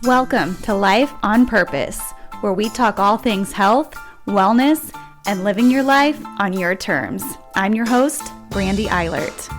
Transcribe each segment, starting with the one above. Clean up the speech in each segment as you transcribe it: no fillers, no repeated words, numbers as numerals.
Welcome to Life on Purpose, where we talk all things health, wellness, and living your life on your terms. I'm your host, Brandy Eilert.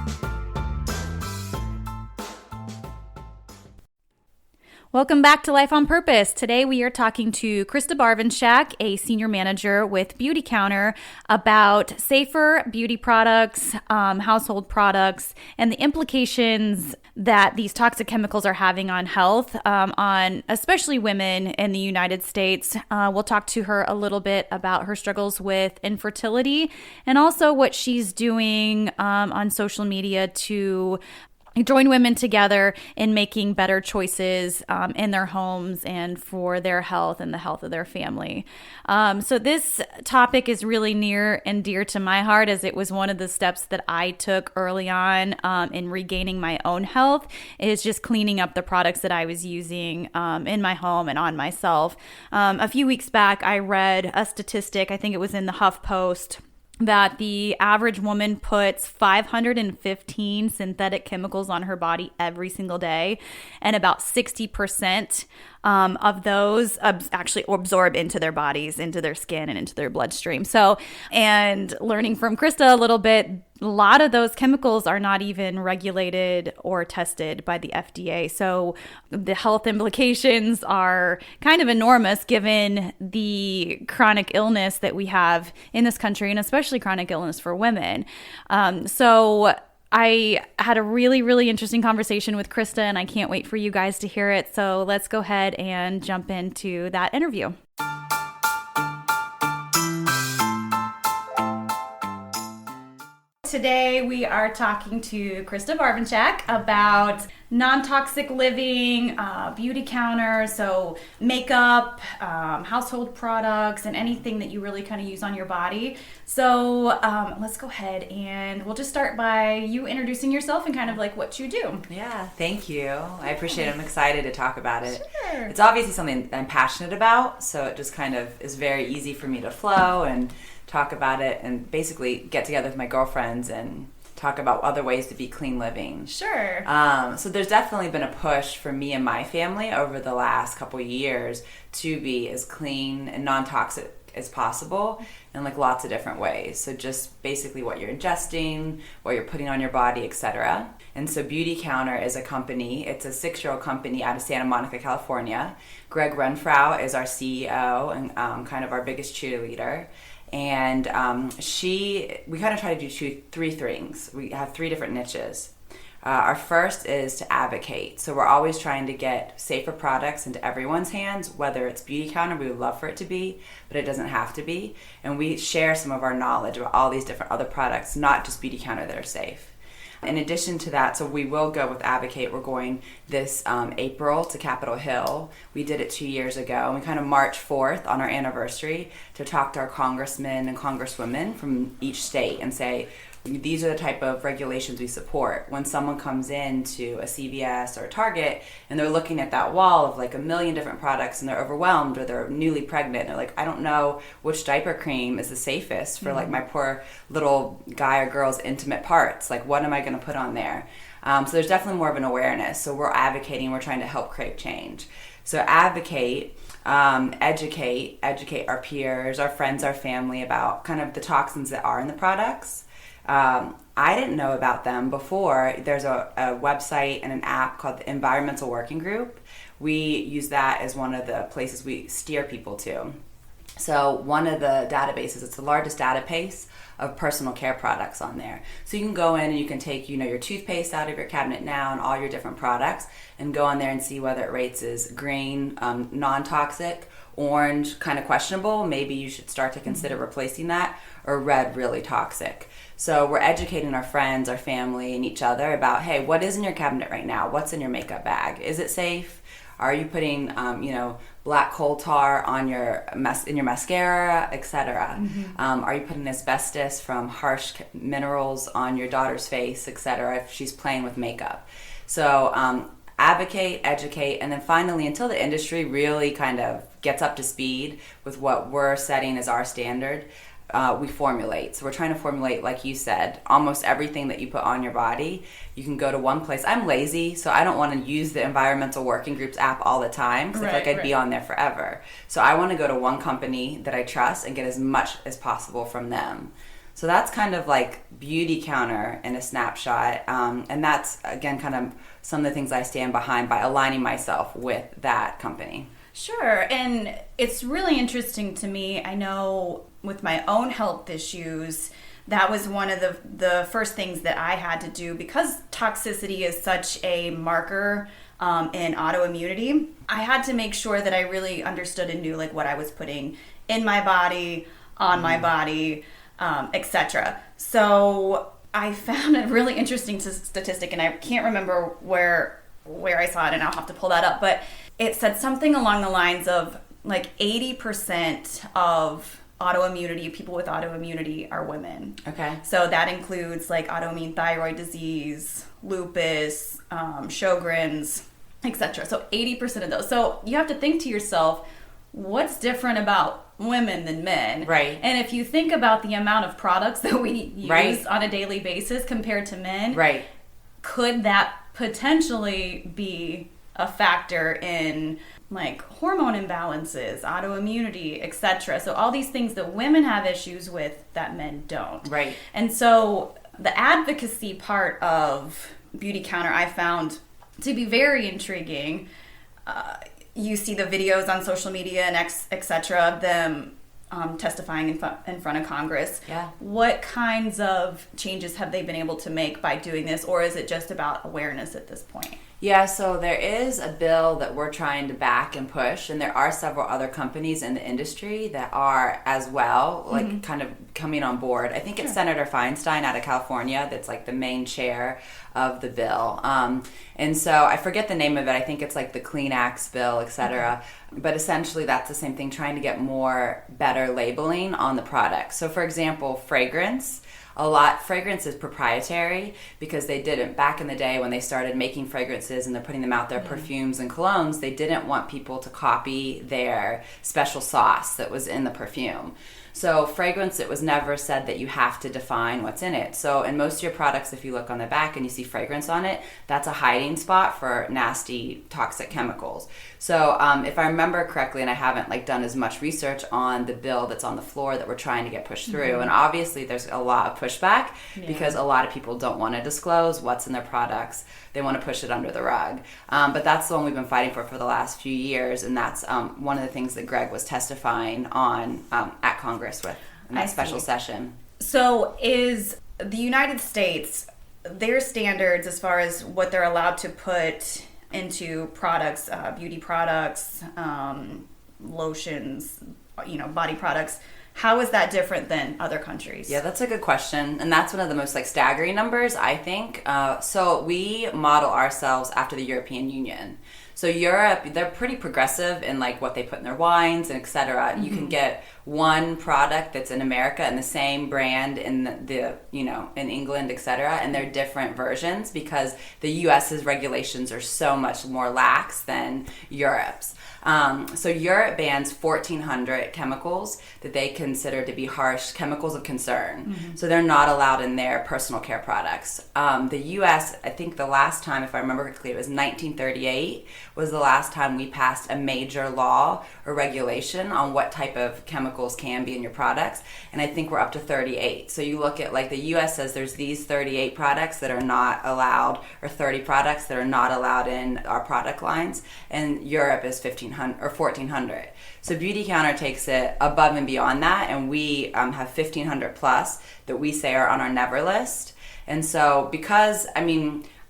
Welcome back to Life on Purpose. Today we are talking to Christa Barvinchak, a senior manager with Beauty Counter, about safer beauty products, household products, and the implications that these toxic chemicals are having on health, on especially women in the United States. We'll talk to her a little bit about her struggles with infertility and also what she's doing on social media to join women together in making better choices in their homes and for their health and the health of their family. So this topic is really near and dear to my heart, as it was one of the steps that I took early on in regaining my own health, is just cleaning up the products that I was using in my home and on myself. A few weeks back, I read a statistic, I think it was in the HuffPost, that the average woman puts 515 synthetic chemicals on her body every single day, and about 60% of those actually absorb into their bodies, into their skin, and into their bloodstream. So, and learning from Christa a little bit, a lot of those chemicals are not even regulated or tested by the FDA. So the health implications are kind of enormous given the chronic illness that we have in this country, and especially chronic illness for women. So I had a really, really interesting conversation with Christa, and I can't wait for you guys to hear it. So let's go ahead and jump into that interview. Today we are talking to Christa Barvinchak about non-toxic living, Beauty Counter, so makeup, household products, and anything that you really kind of use on your body. So let's go ahead and we'll just start by you introducing yourself and kind of like what you do. Yeah, thank you. I appreciate it. I'm excited to talk about it. Sure. It's obviously something I'm passionate about, so it just kind of is very easy for me to flow and talk about it and basically get together with my girlfriends and talk about other ways to be clean living. Sure. So there's definitely been a push for me and my family over the last couple of years to be as clean and non-toxic as possible in like lots of different ways. So just basically what you're ingesting, what you're putting on your body, etc. And so Beauty Counter is a company. It's a 6-year-old company out of Santa Monica, California. Greg Renfrow is our CEO and kind of our biggest cheerleader. And we kind of try to do three things. We have 3 different niches. Our first is to advocate. So we're always trying to get safer products into everyone's hands, whether it's Beauty Counter, we would love for it to be, but it doesn't have to be. And we share some of our knowledge about all these different other products, not just Beauty Counter, that are safe. In addition to that, so we will go with Advocate. We're going this April to Capitol Hill. We did it 2 years ago, and we kind of march forth on our anniversary to talk to our congressmen and congresswomen from each state and say, these are the type of regulations we support. When someone comes into a CVS or a Target and they're looking at that wall of like a million different products and they're overwhelmed or they're newly pregnant, they're like, I don't know which diaper cream is the safest for like my poor little guy or girl's intimate parts. Like, what am I going to put on there? So there's definitely more of an awareness. So we're advocating, we're trying to help create change. So advocate, educate our peers, our friends, our family about kind of the toxins that are in the products. I didn't know about them before. There's a website and an app called the Environmental Working Group. We use that as one of the places we steer people to. So one of the databases, it's the largest database of personal care products on there. So you can go in and you can take, your toothpaste out of your cabinet now and all your different products and go on there and see whether it rates as green, non-toxic, orange, kind of questionable. Maybe you should start to consider replacing that, or red, really toxic. So we're educating our friends, our family, and each other about, hey, what is in your cabinet right now? What's in your makeup bag? Is it safe? Are you putting, black coal tar on in your mascara, etc.? Are you putting asbestos from harsh minerals on your daughter's face, etc., if she's playing with makeup? So advocate, educate, and then finally, until the industry really kind of gets up to speed with what we're setting as our standard, we formulate. So we're trying to formulate, like you said, almost everything that you put on your body. You can go to one place. I'm lazy, so I don't want to use the Environmental Working Groups app all the time because I feel like I'd be on there forever. So I want to go to one company that I trust and get as much as possible from them. So that's kind of like Beauty Counter in a snapshot. And that's, again, kind of some of the things I stand behind by aligning myself with that company. Sure. And it's really interesting to me. I know with my own health issues, that was one of the first things that I had to do because toxicity is such a marker in autoimmunity. I had to make sure that I really understood and knew like what I was putting in my body, on my body, etc. So I found a really interesting statistic, and I can't remember where I saw it, and I'll have to pull that up, but it said something along the lines of like 80% of autoimmunity, people with autoimmunity are women. Okay. So that includes like autoimmune thyroid disease, lupus, Sjogren's, etc. So 80% of those. So you have to think to yourself, what's different about women than men? Right. And if you think about the amount of products that we use on a daily basis compared to men, right, could that potentially be a factor in like hormone imbalances, autoimmunity, etc.? So all these things that women have issues with that men don't. Right. And so the advocacy part of Beauty Counter I found to be very intriguing. You see the videos on social media and etc. of them testifying in front of Congress. Yeah. What kinds of changes have they been able to make by doing this, or is it just about awareness at this point? Yeah, so there is a bill that we're trying to back and push, and there are several other companies in the industry that are as well, like kind of coming on board. I think it's Senator Feinstein out of California that's like the main chair of the bill. And so I forget the name of it. I think it's like the Clean Acts bill, et cetera. But essentially that's the same thing, trying to get more better labeling on the product. So for example, fragrance is proprietary because they didn't, back in the day when they started making fragrances and they're putting them out there, perfumes and colognes, they didn't want people to copy their special sauce that was in the perfume. So fragrance, it was never said that you have to define what's in it. So in most of your products, if you look on the back and you see fragrance on it, that's a hiding spot for nasty, toxic chemicals. So if I remember correctly, and I haven't like done as much research on the bill that's on the floor that we're trying to get pushed through, and obviously there's a lot of pushback because a lot of people don't want to disclose what's in their products. They want to push it under the rug. But that's the one we've been fighting for the last few years, and that's one of the things that Greg was testifying on at Congress with in that special session. So is the United States, their standards as far as what they're allowed to put into products, beauty products, lotions, body products, how is that different than other countries? Yeah, that's a good question. And that's one of the most like staggering numbers, I think. So we model ourselves after the European Union. So Europe, they're pretty progressive in like what they put in their wines and et cetera. You can get one product that's in America and the same brand in the in England, et cetera, and they're different versions because the US's regulations are so much more lax than Europe's. So Europe bans 1,400 chemicals that they consider to be harsh chemicals of concern. So they're not allowed in their personal care products. The US, I think the last time, if I remember correctly, it was 1938 was the last time we passed a major law or regulation on what type of chemicals can be in your products. And I think we're up to 38. So you look at like the US says there's these 38 products that are not allowed, or 30 products that are not allowed in our product lines, and Europe is 1,500 or 1,400. So Beauty Counter takes it above and beyond that, and we have 1,500 plus that we say are on our never list. And so because,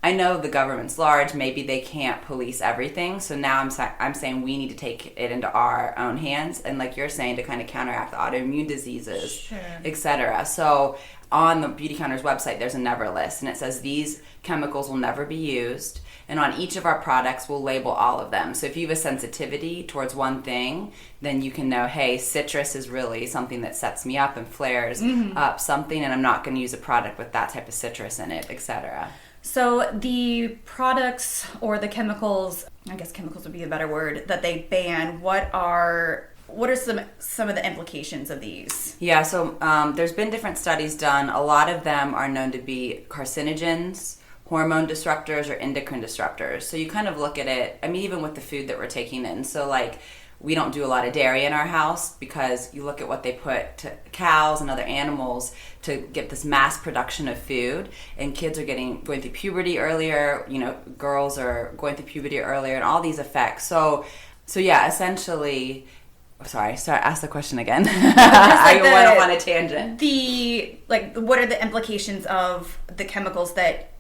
I know the government's large, maybe they can't police everything. So now I'm saying we need to take it into our own hands, and like you're saying, to kind of counteract the autoimmune diseases, et cetera. So on the Beauty Counter's website, there's a never list, and it says these chemicals will never be used. And on each of our products, we'll label all of them. So if you have a sensitivity towards one thing, then you can know, hey, citrus is really something that sets me up and flares up something, and I'm not going to use a product with that type of citrus in it, et cetera. So the products or the chemicals, I guess chemicals would be a better word, that they ban, what are what are some of the implications of these? Yeah, so there's been different studies done. A lot of them are known to be carcinogens, hormone disruptors, or endocrine disruptors. So you kind of look at it, I mean, even with the food that we're taking in. So like, we don't do a lot of dairy in our house because you look at what they put to cows and other animals to get this mass production of food, and kids are going through puberty earlier, girls are going through puberty earlier, and all these effects. So yeah, essentially, ask the question again. I went off on a tangent. What are the implications of the chemicals that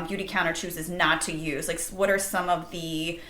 Beauty Counter chooses not to use? Like, what are some of the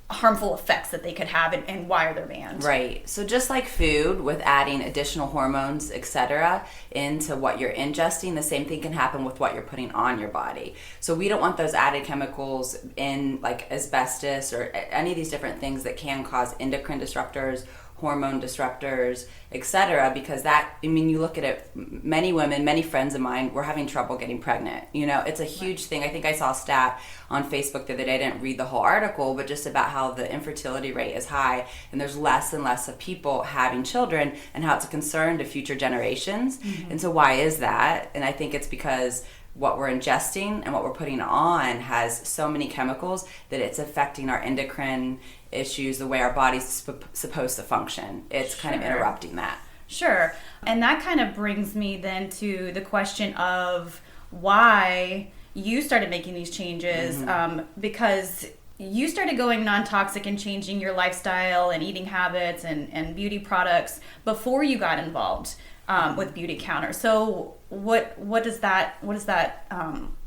harmful effects that they could have, and why are they banned? Right. So just like food, with adding additional hormones, etc., into what you're ingesting, the same thing can happen with what you're putting on your body. So we don't want those added chemicals in, like asbestos or any of these different things that can cause endocrine disruptors, hormone disruptors, etc., because you look at it, many women, many friends of mine were having trouble getting pregnant. It's a huge thing. I think I saw a stat on Facebook the other day. I didn't read the whole article, but just about how the infertility rate is high, and there's less and less of people having children, and how it's a concern to future generations. Mm-hmm. And so why is that? And I think it's because what we're ingesting and what we're putting on has so many chemicals that it's affecting our endocrine issues, the way our body's supposed to function. It's kind of interrupting that. Sure. And that kind of brings me then to the question of why you started making these changes, because you started going non-toxic and changing your lifestyle and eating habits and beauty products before you got involved with Beauty Counter. So what does that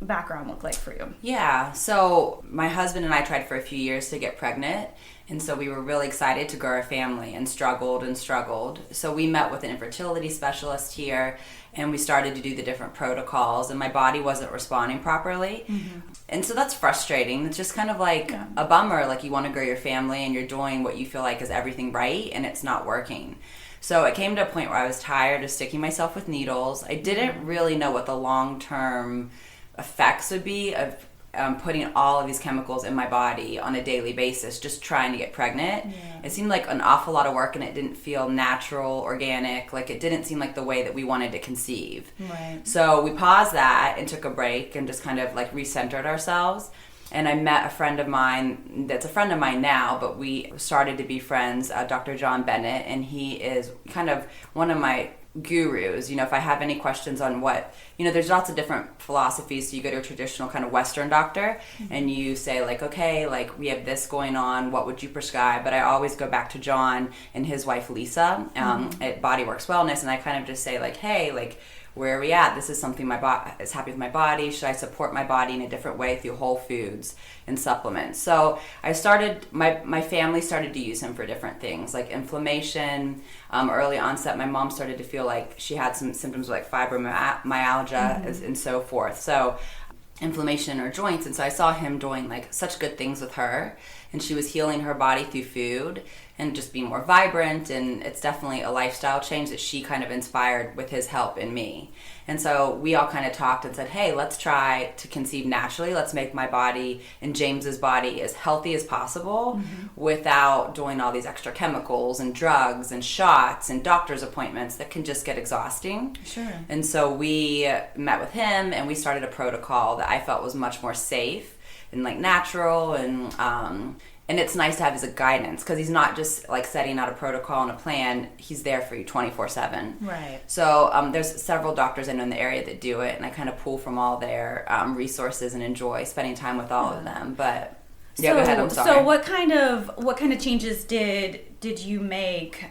background look like for you? Yeah, so my husband and I tried for a few years to get pregnant, and so we were really excited to grow our family, and struggled. So we met with an infertility specialist here, and we started to do the different protocols, and my body wasn't responding properly. Mm-hmm. And so that's frustrating. It's just kind of like a bummer, like you want to grow your family and you're doing what you feel like is everything right, and it's not working. So it came to a point where I was tired of sticking myself with needles. I didn't really know what the long-term effects would be of putting all of these chemicals in my body on a daily basis, just trying to get pregnant. Yeah. It seemed like an awful lot of work, and it didn't feel natural, organic. Like, it didn't seem like the way that we wanted to conceive. Right. So we paused that and took a break and just kind of like recentered ourselves. And I met a friend of mine that's a friend of mine now, but we started to be friends, Dr. John Bennett, and he is kind of one of my gurus. If I have any questions on there's lots of different philosophies. So you go to a traditional kind of Western doctor, mm-hmm. and you say okay, we have this going on, what would you prescribe? But I always go back to John and his wife Lisa at Bodyworks Wellness, and I kind of just say hey, where are we at? This is something my body is happy with my body. Should I support my body in a different way through whole foods and supplements? So I started, my family started to use him for different things, like inflammation. Early onset, my mom started to feel like she had some symptoms like fibromyalgia and so forth. So inflammation in her joints. And so I saw him doing such good things with her, and she was healing her body through food and just being more vibrant. And it's definitely a lifestyle change that she kind of inspired with his help in me. And so we all kind of talked and said, hey, let's try to conceive naturally. Let's make my body and James's body as healthy as possible without doing all these extra chemicals and drugs and shots and doctor's appointments that can just get exhausting. Sure. And so we met with him, and we started a protocol that I felt was much more safe and natural, and it's nice to have as a guidance, because he's not just setting out a protocol and a plan. He's there for you 24/7. Right. So there's several doctors I know in the area that do it, and I kind of pull from all their resources and enjoy spending time with all of them. But yeah, go ahead. I'm sorry. So what kind of changes did you make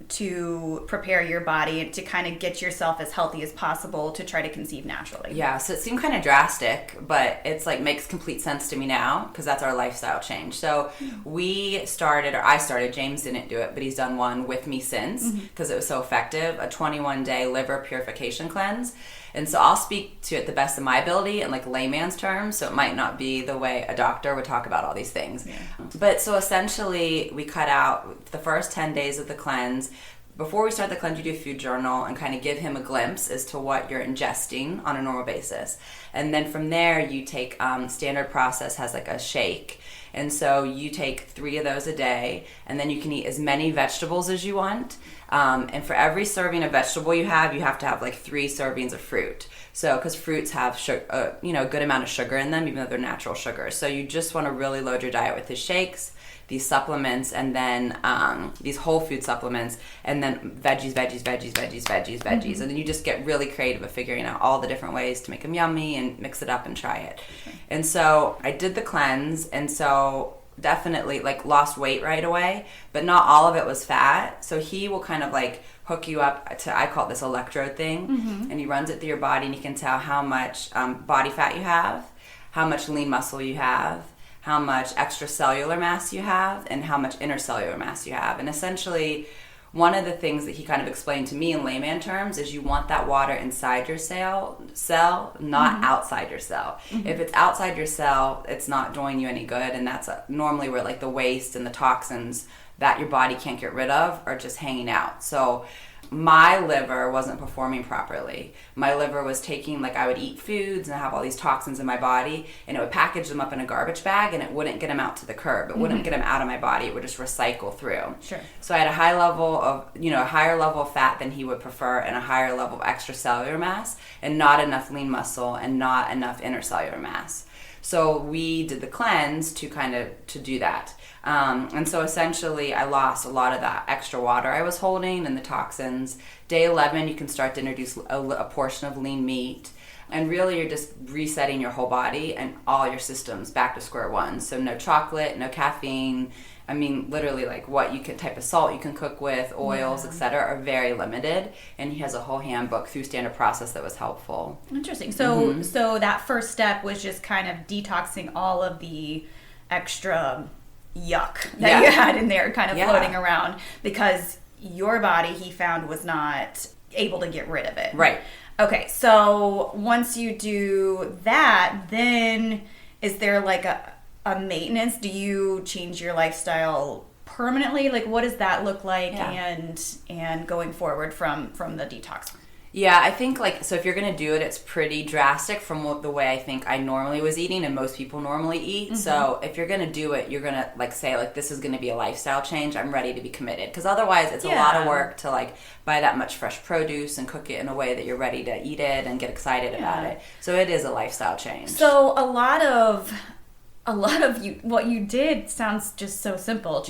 to prepare your body to kind of get yourself as healthy as possible to try to conceive naturally? Yeah, so it seemed kind of drastic, but it's makes complete sense to me now, because that's our lifestyle change. So I started, James didn't do it, but he's done one with me since, because it was so effective, a 21-day liver purification cleanse. And so I'll speak to it the best of my ability in layman's terms, so it might not be the way a doctor would talk about all these things. Yeah. But so essentially, we cut out the first 10 days of the cleanse. Before we start the cleanse, you do a food journal and kind of give him a glimpse as to what you're ingesting on a normal basis. And then from there, you take standard process has a shake. And so you take 3 of those a day, and then you can eat as many vegetables as you want. And for every serving of vegetable you have to have like 3 servings of fruit. So, because fruits have a good amount of sugar in them, even though they're natural sugars. So you just want to really load your diet with the shakes, these supplements, and then these whole food supplements, and then veggies. And then you just get really creative at figuring out all the different ways to make them yummy and mix it up and try it. And so I did the cleanse, and so definitely like lost weight right away, but not all of it was fat. So he will kind of like hook you up to, I call it this electrode thing, and he runs it through your body, and he can tell how much body fat you have, how much lean muscle you have, how much extracellular mass you have, and how much intercellular mass you have. And essentially, one of the things that he kind of explained to me in layman terms is you want that water inside your cell, not outside your cell. If it's outside your cell, it's not doing you any good, and that's normally where like the waste and the toxins that your body can't get rid of are just hanging out. So my liver wasn't performing properly. My liver was taking, like, I would eat foods and have all these toxins in my body, and it would package them up in a garbage bag, and it wouldn't get them out to the curb. It wouldn't get them out of my body. It would just recycle through. Sure. So I had a higher level of fat than he would prefer, and a higher level of extracellular mass, and not enough lean muscle, and not enough intercellular mass. So we did the cleanse to do that. And so essentially I lost a lot of that extra water I was holding and the toxins. Day 11, you can start to introduce a portion of lean meat. And really you're just resetting your whole body and all your systems back to square one. So no chocolate, no caffeine. I mean, literally like what type of salt you can cook with, oils, etc. are very limited. And he has a whole handbook through Standard Process that was helpful. Interesting. So so that first step was just kind of detoxing all of the extra yuck that you had in there kind of floating around, because your body, he found, was not able to get rid of it. Right. Okay, so once you do that, then is there like a maintenance? Do you change your lifestyle permanently? Like, what does that look like and going forward from the detox? Yeah, I think so if you're going to do it, it's pretty drastic from the way I think I normally was eating and most people normally eat. So if you're going to do it, you're going to say this is going to be a lifestyle change. I'm ready to be committed, because otherwise it's a lot of work to buy that much fresh produce and cook it in a way that you're ready to eat it and get excited about it. So it is a lifestyle change. So a lot of what you did sounds just so simple.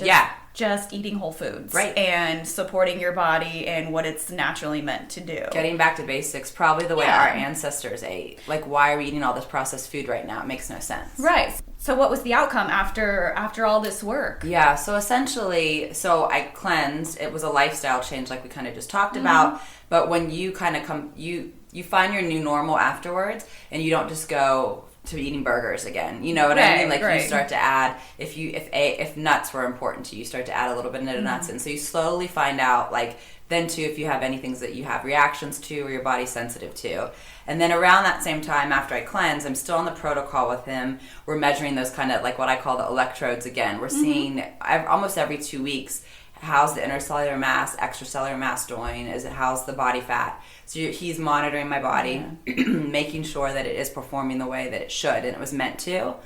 Just eating whole foods. Right. And supporting your body and what it's naturally meant to do. Getting back to basics, probably the way our ancestors ate. Why are we eating all this processed food right now? It makes no sense. Right. So what was the outcome after all this work? Yeah, so essentially, I cleansed. It was a lifestyle change like we kind of just talked about. But when you kind of you find your new normal afterwards, and you don't just go to eating burgers again. You know what I mean? You start to add, if nuts were important to you, start to add a little bit of nuts in. So you slowly find out, then too, if you have any things that you have reactions to or your body's sensitive to. And then around that same time, after I cleanse, I'm still on the protocol with him. We're measuring those kind of what I call the electrodes again. We're seeing almost every 2 weeks, how's the intercellular mass, extracellular mass doing? How's the body fat? So he's monitoring my body, making sure that it is performing the way that it should and it was meant to.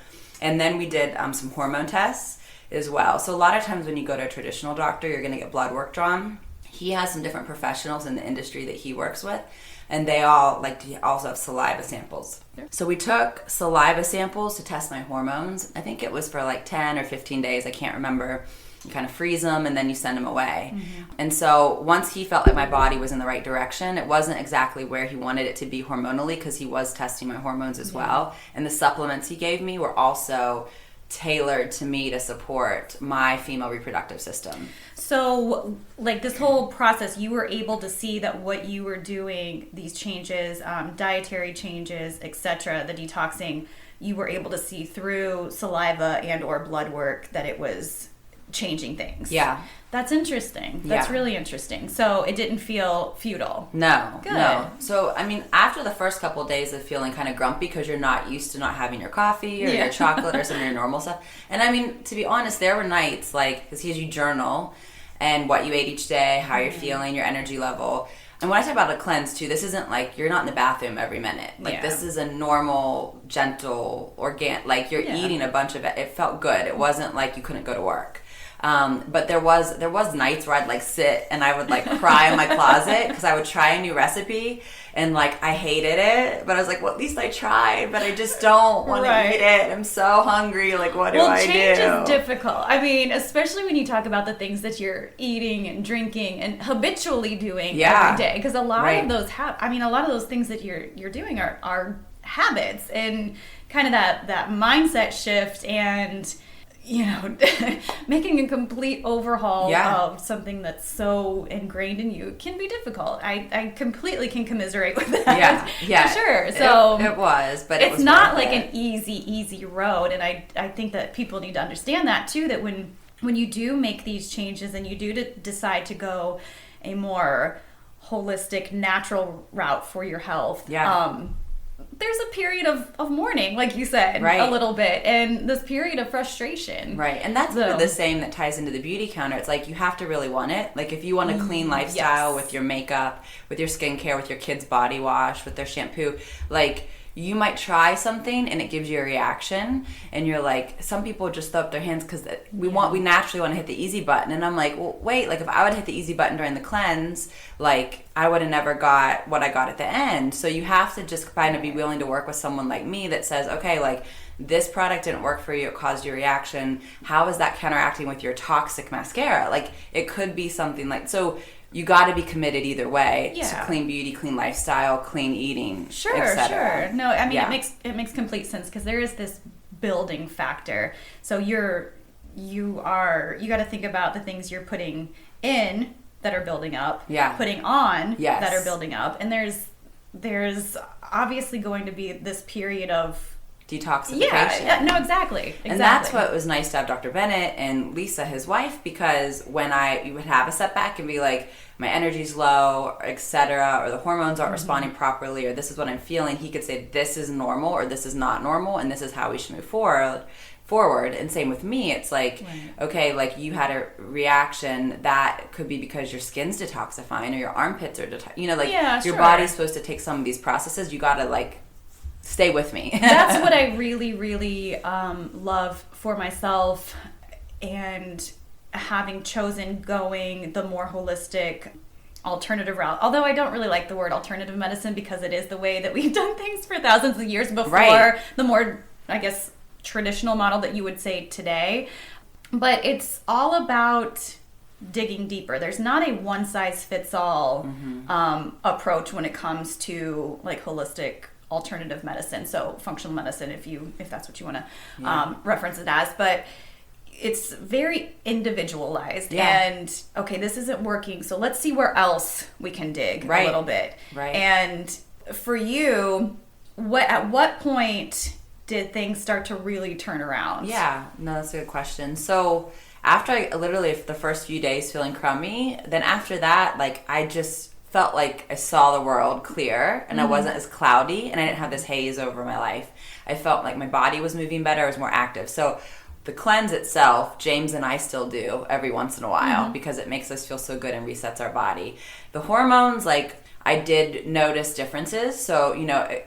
And then we did some hormone tests as well. So a lot of times when you go to a traditional doctor, you're going to get blood work drawn. He has some different professionals in the industry that he works with, and they all also have saliva samples. So we took saliva samples to test my hormones. I think it was for 10 or 15 days. I can't remember. You kind of freeze them, and then you send them away. And so once he felt like my body was in the right direction, it wasn't exactly where he wanted it to be hormonally, because he was testing my hormones as well. And the supplements he gave me were also tailored to me to support my female reproductive system. So this whole process, you were able to see that what you were doing, these changes, dietary changes, etc., the detoxing, you were able to see through saliva and or blood work that it was changing things. Yeah. That's interesting. That's really interesting. So it didn't feel futile. No. Good. No. So, after the first couple of days of feeling kind of grumpy because you're not used to not having your coffee or your chocolate or some of your normal stuff. And to be honest, there were nights, because you journal and what you ate each day, how you're feeling, your energy level. And when I talk about a cleanse too, this isn't like you're not in the bathroom every minute. Like this is a normal, gentle, organic, like you're eating a bunch of it. It felt good. It wasn't like you couldn't go to work. But there was nights where I'd like sit and I would like cry in my closet because I would try a new recipe and like I hated it, but I was like, well, at least I tried, but I just don't want to eat it. I'm so hungry. Like, what do I do? Change is difficult. I mean, especially when you talk about the things that you're eating and drinking and habitually doing every day, because a lot of those a lot of those things that you're doing are habits, and kind of that mindset shift and making a complete overhaul of something that's so ingrained in you can be difficult. I completely can commiserate with that. Yeah. For sure. So it was, but it's not like an easy road. And I think that people need to understand that too, that when you do make these changes and you do decide to go a more holistic, natural route for your health, there's a period of mourning, like you said, a little bit, and this period of frustration. Right, and that's the same that ties into the beauty counter. It's like you have to really want it. Like if you want a clean lifestyle with your makeup, with your skincare, with your kids' body wash, with their shampoo, like you might try something and it gives you a reaction and you're like, some people just throw up their hands because we naturally want to hit the easy button. And I'm like, well, wait, like if I would hit the easy button during the cleanse, like I would have never got what I got at the end. So you have to just kind of be willing to work with someone like me that says, okay, like this product didn't work for you, it caused you a reaction. How is that counteracting with your toxic mascara? Like it could be something like, so you got to be committed either way to clean beauty, clean lifestyle, clean eating, Sure. No, I mean it makes complete sense because there is this building factor. So you got to think about the things you're putting in that are building up, putting on that are building up, and there's obviously going to be this period of detoxification. No, exactly. And that's what was nice to have Dr. Bennett and Lisa, his wife, because when you would have a setback and be like, my energy's low, etc., or the hormones aren't responding properly, or this is what I'm feeling, he could say, this is normal, or this is not normal, and this is how we should move forward. And same with me, it's like, okay, like you had a reaction that could be because your skin's detoxifying or your armpits are your body's supposed to take some of these processes. You gotta like stay with me. That's what I really, really love for myself, and having chosen going the more holistic alternative route. Although I don't really like the word alternative medicine because it is the way that we've done things for thousands of years before the more, I guess, traditional model that you would say today. But it's all about digging deeper. There's not a one-size-fits-all approach when it comes to like holistic alternative medicine, so functional medicine if that's what you want to reference it as, but it's very individualized and okay, this isn't working, so let's see where else we can dig a little bit. And for you, at what point did things start to really turn around? That's a good question. So after literally the first few days feeling crummy, then after that, like I just felt like I saw the world clear and I wasn't as cloudy and I didn't have this haze over my life. I felt like my body was moving better, I was more active. So the cleanse itself, James and I still do every once in a while because it makes us feel so good and resets our body. The hormones, like I did notice differences. So,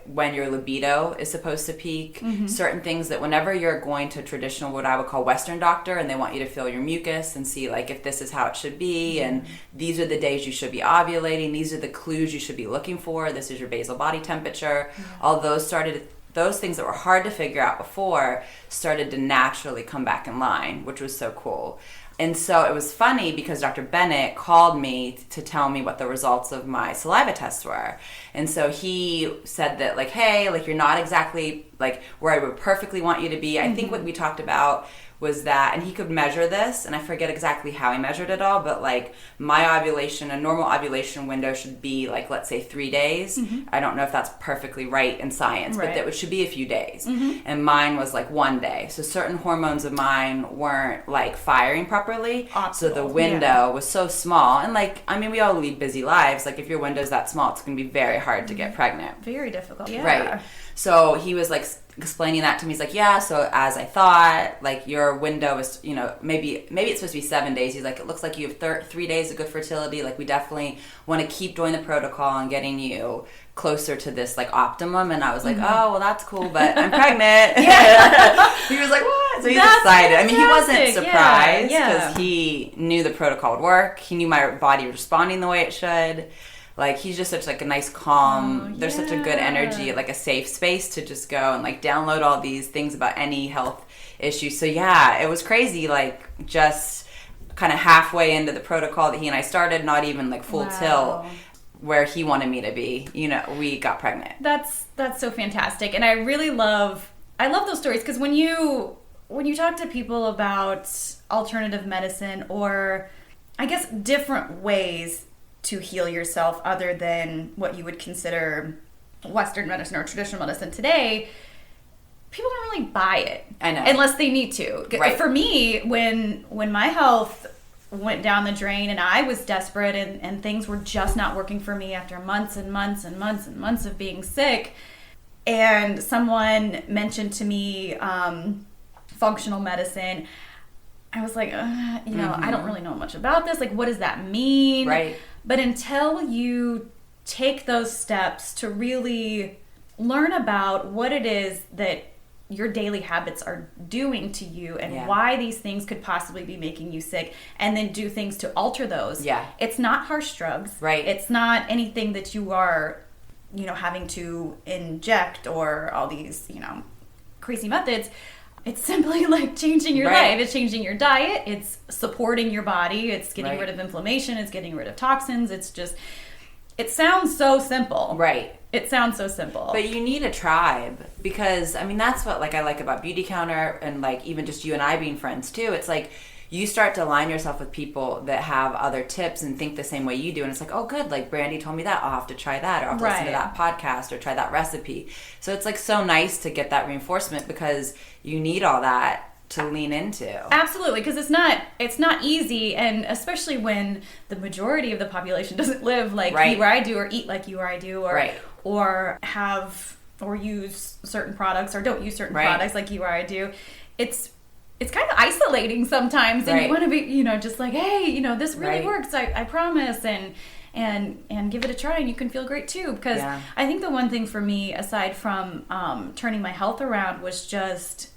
when your libido is supposed to peak, certain things that whenever you're going to traditional, what I would call Western doctor, and they want you to feel your mucus and see like if this is how it should be, and these are the days you should be ovulating, these are the clues you should be looking for, this is your basal body temperature, all those things that were hard to figure out before started to naturally come back in line, which was so cool. And so it was funny because Dr. Bennett called me to tell me what the results of my saliva tests were. And so he said that like, hey, like you're not exactly like where I would perfectly want you to be. I think what we talked about was that, and he could measure this, and I forget exactly how he measured it all, but like my ovulation, a normal ovulation window should be like, let's say 3 days. I don't know if that's perfectly right in science, but that should be a few days. And mine was like 1 day. So certain hormones of mine weren't like firing properly. So the window was so small. And like, I mean, we all lead busy lives. Like if your window's that small, it's going to be very hard to get pregnant. Very difficult. Right. So he was like, explaining that to me. He's like, yeah, so as I thought, like your window is, maybe it's supposed to be 7 days. He's like, it looks like you have 3 days of good fertility. Like we definitely want to keep doing the protocol and getting you closer to this like optimum. And I was like, oh, well that's cool, but I'm pregnant. He was like, what? So he's excited. Fantastic. I mean, he wasn't surprised because he knew the protocol would work. He knew my body was responding the way it should. Like, he's just such, like, a nice, calm, there's such a good energy, like, a safe space to just go and, like, download all these things about any health issue. So, yeah, it was crazy, like, just kind of halfway into the protocol that he and I started, not even, like, full tilt, where he wanted me to be, we got pregnant. That's so fantastic. And I really love those stories, because when you talk to people about alternative medicine or, I guess, different ways to heal yourself other than what you would consider Western medicine or traditional medicine today, people don't really buy it. I know. Unless they need to. Right. For me, when my health went down the drain and I was desperate and things were just not working for me after months and months and months and months of being sick, and someone mentioned to me functional medicine, I was like, I don't really know much about this. Like, what does that mean? Right. But until you take those steps to really learn about what it is that your daily habits are doing to you and why these things could possibly be making you sick, and then do things to alter those. Yeah. It's not harsh drugs. Right. It's not anything that you are, having to inject or all these, crazy methods. It's simply like changing your life. It's changing your diet. It's supporting your body. It's getting rid of inflammation. It's getting rid of toxins. It's just, it sounds so simple. Right. It sounds so simple. But you need a tribe, because, I mean, that's what, like, I like about Beauty Counter and, like, even just you and I being friends, too. It's like, you start to align yourself with people that have other tips and think the same way you do. And it's like, oh, good. Like, Brandy told me that. I'll have to try that. Or I'll have to listen to that podcast or try that recipe. So it's, like, so nice to get that reinforcement, because you need all that to lean into. Absolutely, because it's not easy, and especially when the majority of the population doesn't live like you or I do, or eat like you or I do, or have or use certain products or don't use certain products like you or I do. It's kind of isolating sometimes, and you want to be, just like, hey, this really works. I promise, and give it a try, and you can feel great too. Because I think the one thing for me, aside from turning my health around, was just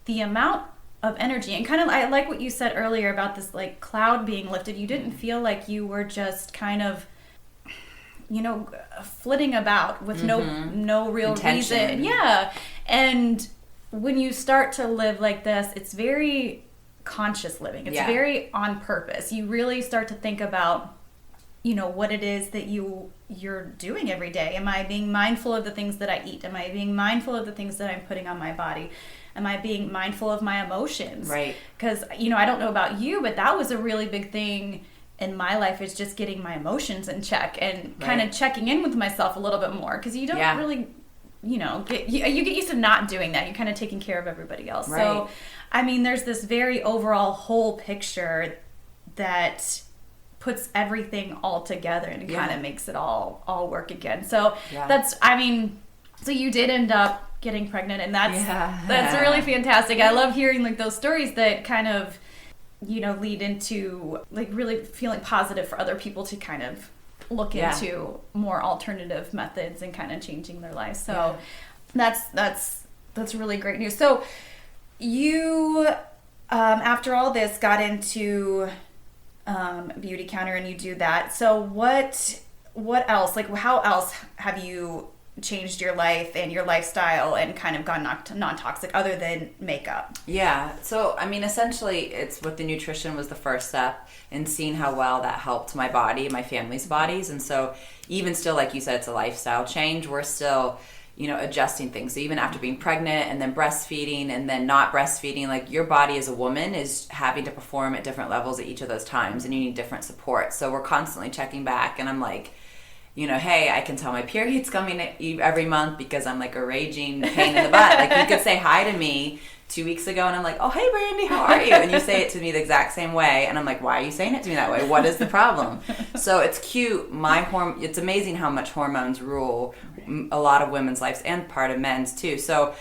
the amount of energy, and kind of, I like what you said earlier about this like cloud being lifted. You didn't feel like you were just kind of, flitting about with no real intention. Reason. Yeah, and when you start to live like this, it's very conscious living. It's very on purpose. You really start to think about, what it is that you're doing every day. Am I being mindful of the things that I eat? Am I being mindful of the things that I'm putting on my body? Am I being mindful of my emotions? Right. Because, I don't know about you, but that was a really big thing in my life, is just getting my emotions in check and kind of checking in with myself a little bit more. Because you don't really... you get used to not doing that. You're kind of taking care of everybody else. Right. So, I mean, there's this very overall whole picture that puts everything all together and kind of makes it all work again. So so you did end up getting pregnant, and that's really fantastic. I love hearing like those stories that kind of, lead into like really feeling positive for other people to kind of look into more alternative methods and kind of changing their lives. So that's really great news. So you, after all this, got into Beauty Counter, and you do that. So what else? Like, how else have you changed your life and your lifestyle and kind of gone non-toxic other than makeup? Yeah. So, I mean, essentially, it's with the nutrition was the first step, and seeing how well that helped my body, my family's bodies. And so even still, like you said, it's a lifestyle change. We're still, adjusting things. So even after being pregnant and then breastfeeding and then not breastfeeding, like your body as a woman is having to perform at different levels at each of those times, and you need different support. So we're constantly checking back, and I'm like, hey, I can tell my period's coming every month because I'm like a raging pain in the butt. Like, you could say hi to me 2 weeks ago, and I'm like, oh, hey, Brandy, how are you? And you say it to me the exact same way, and I'm like, why are you saying it to me that way? What is the problem? So it's cute. It's amazing how much hormones rule a lot of women's lives and part of men's too. So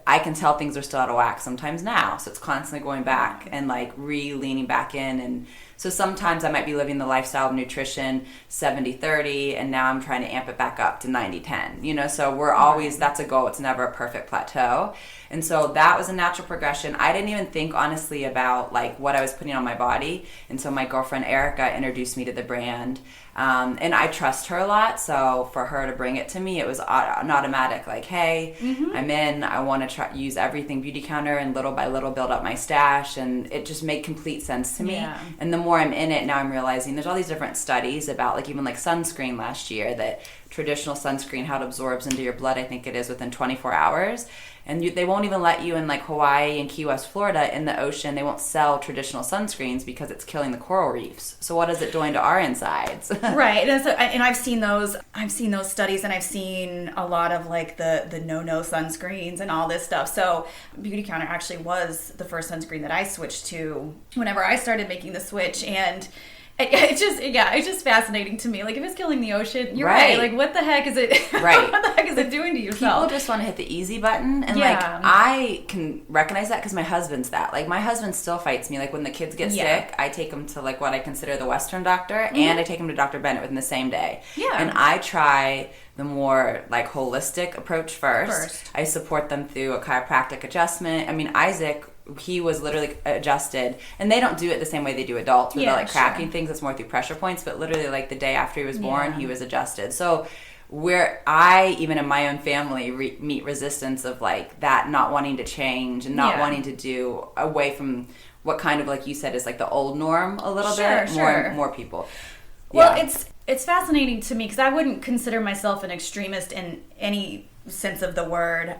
but I can tell things are still out of whack sometimes now. So it's constantly going back and like leaning back in. And so sometimes I might be living the lifestyle of nutrition 70-30, and now I'm trying to amp it back up to 90-10, you know? So we're always, that's a goal. It's never a perfect plateau. And so that was a natural progression. I didn't even think honestly about like what I was putting on my body. And so my girlfriend Erica introduced me to the brand. And I trust her a lot. So for her to bring it to me, it was an automatic like, hey, I'm in. I want to use everything Beauty Counter and little by little build up my stash. And it just made complete sense to me. Yeah. And the more I'm in it, now I'm realizing there's all these different studies about like even like sunscreen last year, that traditional sunscreen, how it absorbs into your blood, I think it is within 24 hours. And they won't even let you in like Hawaii and Key West, Florida, in the ocean. They won't sell traditional sunscreens because it's killing the coral reefs. So what is it doing to our insides? Right. And I've seen those studies, and I've seen a lot of like the no sunscreens and all this stuff. So Beauty Counter actually was the first sunscreen that I switched to whenever I started making the switch. And it's just fascinating to me. Like, if it's killing the ocean, you're right. Like, what the heck is it? Right. What the heck is it doing to yourself? People just want to hit the easy button, and like I can recognize that because my husband's that. Like, my husband still fights me. Like, when the kids get sick, I take them to like what I consider the Western doctor, and I take them to Dr. Bennett within the same day. Yeah. And I try the more like holistic approach first. I support them through a chiropractic adjustment. I mean, Isaac, he was literally adjusted, and they don't do it the same way they do adults where they're like cracking things. It's more through pressure points, but literally like the day after he was born, he was adjusted. So where I, even in my own family, meet resistance of like that, not wanting to change and not wanting to do away from what kind of, like you said, is like the old norm a little bit. More people. Well, it's fascinating to me because I wouldn't consider myself an extremist in any sense of the word.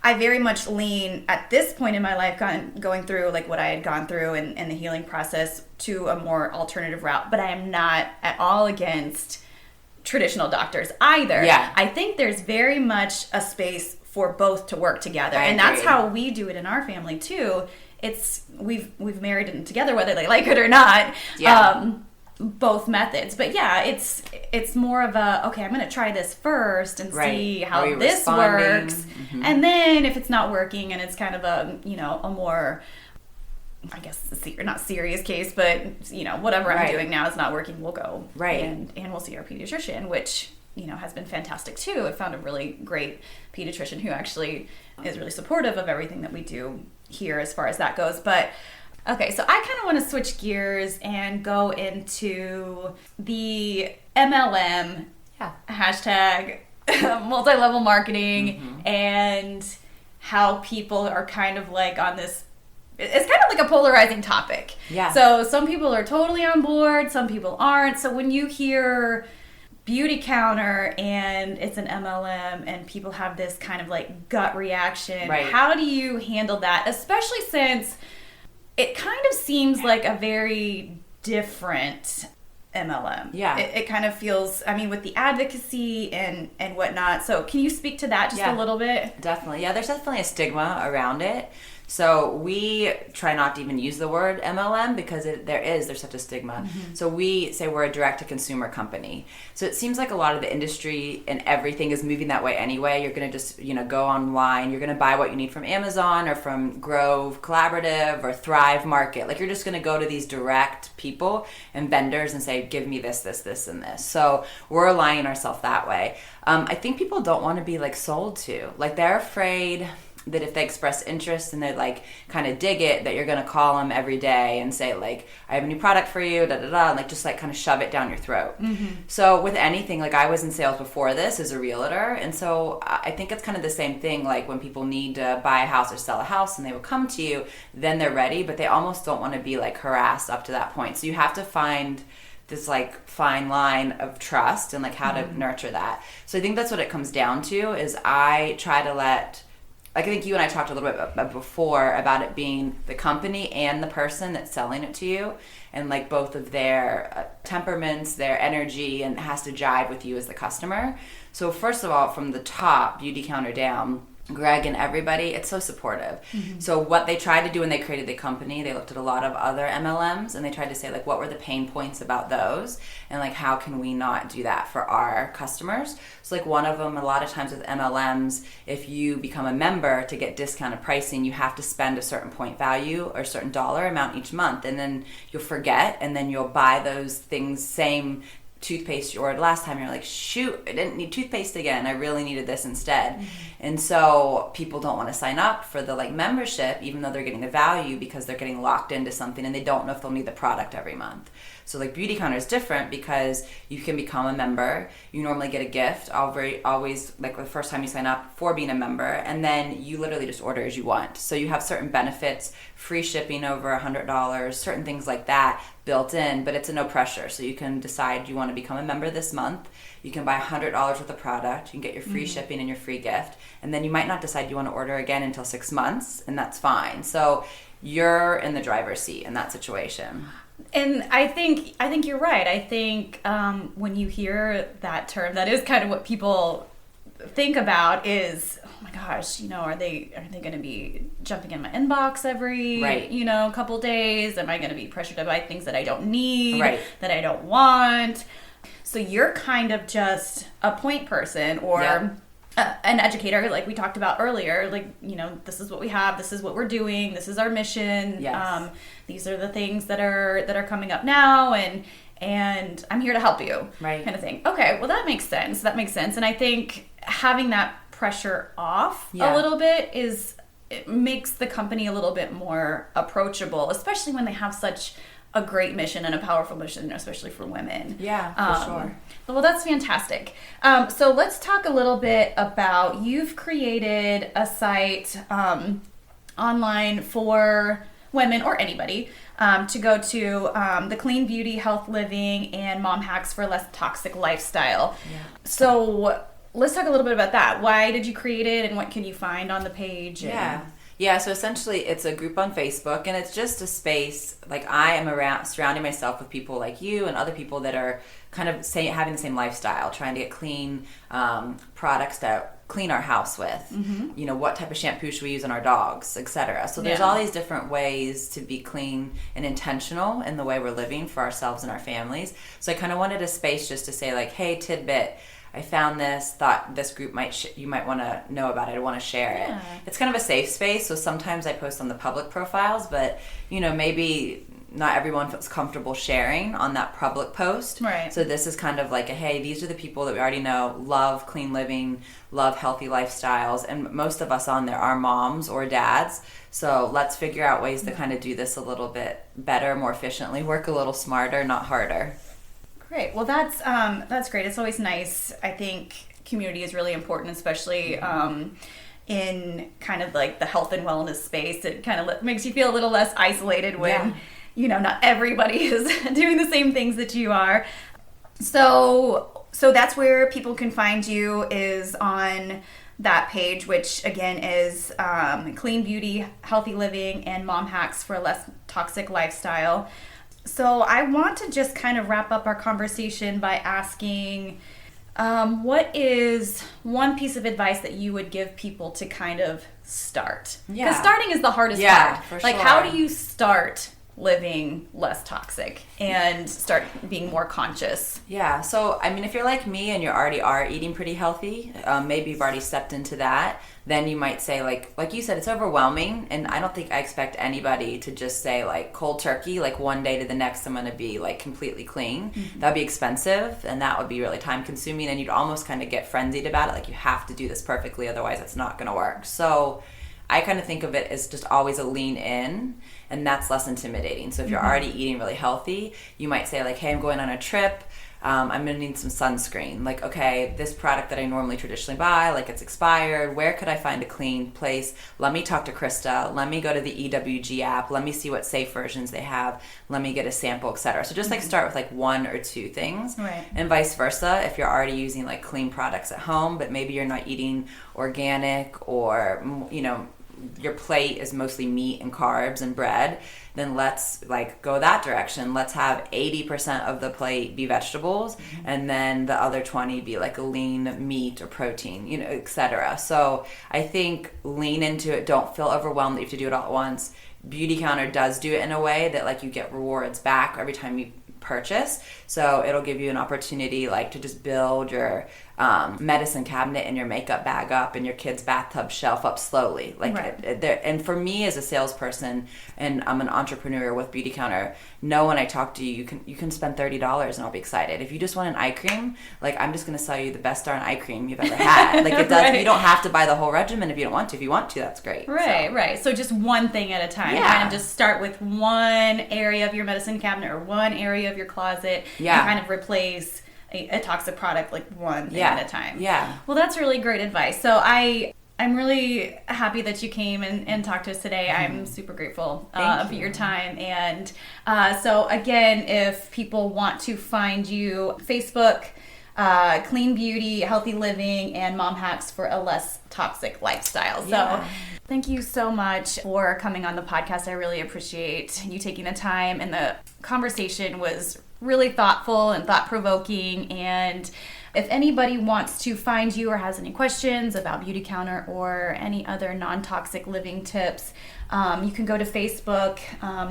I very much lean, at this point in my life, going through like what I had gone through and the healing process, to a more alternative route. But I am not at all against traditional doctors either. Yeah. I think there's very much a space for both to work together. And that's how we do it in our family too. It's we've married them together whether they like it or not. Yeah. Both methods, but it's more of a, okay, I'm going to try this first and see how this works, and then if it's not working and it's kind of a a more, I guess, not serious case, but whatever I'm doing now is not working, we'll go and we'll see our pediatrician, which has been fantastic too. I found a really great pediatrician who actually is really supportive of everything that we do here as far as that goes. But okay, so I kind of want to switch gears and go into the MLM, hashtag multi-level marketing, and how people are kind of like on this, it's kind of like a polarizing topic. Yeah. So some people are totally on board, some people aren't. So when you hear Beauty Counter and it's an MLM and people have this kind of like gut reaction, how do you handle that? Especially since it kind of seems like a very different MLM. Yeah. It kind of feels, I mean, with the advocacy and whatnot. So can you speak to that just a little bit? Definitely. Yeah, there's definitely a stigma around it. So we try not to even use the word MLM because there's such a stigma. So we say we're a direct-to-consumer company. So it seems like a lot of the industry and everything is moving that way anyway. You're going to just go online. You're going to buy what you need from Amazon or from Grove Collaborative or Thrive Market. Like, you're just going to go to these direct people and vendors and say, give me this, this, this, and this. So we're aligning ourselves that way. I think people don't want to be like sold to. Like, they're afraid that if they express interest and they like kind of dig it, that you're going to call them every day and say like, I have a new product for you, and like just like kind of shove it down your throat. So with anything, like I was in sales before this as a realtor, and so I think it's kind of the same thing. Like when people need to buy a house or sell a house and they will come to you, then they're ready, but they almost don't want to be like harassed up to that point. So you have to find this like fine line of trust and like how to nurture that. So I think that's what it comes down to. Is I try to let, like, I think you and I talked a little bit before about it being the company and the person that's selling it to you, and like both of their temperaments, their energy, and it has to jive with you as the customer. So first of all, from the top, Beauty Counter down, Greg and everybody, it's so supportive. So what they tried to do when they created the company, they looked at a lot of other MLMs and they tried to say like, what were the pain points about those, and like how can we not do that for our customers. So like one of them, a lot of times with MLMs, if you become a member to get discounted pricing, you have to spend a certain point value or a certain dollar amount each month, and then you'll forget, and then you'll buy those things, same toothpaste you ordered last time, you're like, shoot, I didn't need toothpaste again, I really needed this instead. And so people don't want to sign up for the like membership, even though they're getting the value, because they're getting locked into something and they don't know if they'll need the product every month. So like Beauty Counter is different because you can become a member. You normally get a gift always like the first time you sign up for being a member, and then you literally just order as you want. So you have certain benefits, free shipping over $100, certain things like that built in, but it's a no pressure. So you can decide you want to become a member this month. You can buy $100 worth of product. You can get your free shipping and your free gift. And then you might not decide you want to order again until 6 months, and that's fine. So you're in the driver's seat in that situation. And I think you're right. I think when you hear that term, that is kind of what people think about is, oh my gosh, are they going to be jumping in my inbox every couple days? Am I going to be pressured to buy things that I don't need, that I don't want? So you're kind of just a point person or an educator, like we talked about earlier. Like, this is what we have, this is what we're doing, this is our mission. Yes. These are the things that are coming up now, and I'm here to help you, kind of thing. Okay, well that makes sense. And I think having that pressure off a little bit it makes the company a little bit more approachable, especially when they have such a great mission and a powerful mission, especially for women. Yeah, for sure. Well, that's fantastic. So let's talk a little bit about, you've created a site online for women or anybody to go to, the Clean Beauty, Health Living, and Mom Hacks for Less Toxic Lifestyle. Yeah. So let's talk a little bit about that. Why did you create it, and what can you find on the page? Yeah, so essentially it's a group on Facebook, and it's just a space, like I am surrounding myself with people like you and other people that are kind of having the same lifestyle, trying to get clean products that clean our house with. What type of shampoo should we use on our dogs, etc. So there's all these different ways to be clean and intentional in the way we're living for ourselves and our families. So I kind of wanted a space just to say like, hey, tidbit, I found this, thought this group you might want to know about it, I want to share it. It's kind of a safe space, so sometimes I post on the public profiles, but maybe not everyone feels comfortable sharing on that public post. Right. So this is kind of like hey, these are the people that we already know, love clean living, love healthy lifestyles, and most of us on there are moms or dads. So let's figure out ways to kind of do this a little bit better, more efficiently, work a little smarter, not harder. Great. Well, that's great. It's always nice. I think community is really important, especially in kind of like the health and wellness space. It kind of makes you feel a little less isolated when, not everybody is doing the same things that you are. So that's where people can find you, is on that page, which again is Clean Beauty, Healthy Living, and Mom Hacks for a Less Toxic Lifestyle. So I want to just kind of wrap up our conversation by asking, what is one piece of advice that you would give people to kind of start? Because starting is the hardest part. For sure. How do you start living less toxic and start being more conscious? Yeah. So, if you're like me and you already are eating pretty healthy, maybe you've already stepped into that, then you might say like you said, it's overwhelming. And I don't think I expect anybody to just say like cold turkey, like one day to the next, I'm going to be like completely clean. That'd be expensive, and that would be really time consuming. And you'd almost kind of get frenzied about it. Like you have to do this perfectly, otherwise it's not going to work. So I kind of think of it as just always a lean in, and that's less intimidating. So if you're already eating really healthy, you might say like, hey, I'm going on a trip. I'm going to need some sunscreen. Like, okay, this product that I normally traditionally buy, like it's expired. Where could I find a clean place? Let me talk to Christa. Let me go to the EWG app. Let me see what safe versions they have. Let me get a sample, etc. So just like start with like one or two things. Right. And vice versa. If you're already using like clean products at home, but maybe you're not eating organic or, your plate is mostly meat and carbs and bread, then let's like go that direction. Let's have 80% of the plate be vegetables, and then the other 20 be like a lean meat or protein, you know, etc. So I think lean into it. Don't feel overwhelmed that you have to do it all at once. Beauty Counter does do it in a way that like you get rewards back every time you purchase, so it'll give you an opportunity like to just build your medicine cabinet and your makeup bag up and your kids' bathtub shelf up slowly, like and for me as a salesperson, and I'm an entrepreneur with Beauty Counter, know when I talk to you, you can spend $30 and I'll be excited. If you just want an eye cream, like I'm just going to sell you the best darn eye cream you've ever had. Like it does. You don't have to buy the whole regimen if you don't want to. If you want to, that's great. Right. So just one thing at a time. Kind of just start with one area of your medicine cabinet or one area of your closet and kind of replace a toxic product like one thing at a time. Well, that's really great advice. So I'm really happy that you came and talked to us today. I'm super grateful for your time. And so again, if people want to find you, Facebook, Clean Beauty, Healthy Living, and Mom Hacks for a Less Toxic Lifestyle. So thank you so much for coming on the podcast. I really appreciate you taking the time, and the conversation was really thoughtful and thought-provoking. And if anybody wants to find you or has any questions about Beauty Counter or any other non-toxic living tips, you can go to Facebook.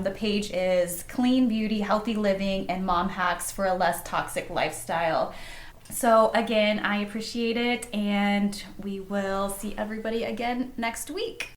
The page is Clean Beauty, Healthy Living, and Mom Hacks for a Less Toxic Lifestyle. So again, I appreciate it, and we will see everybody again next week.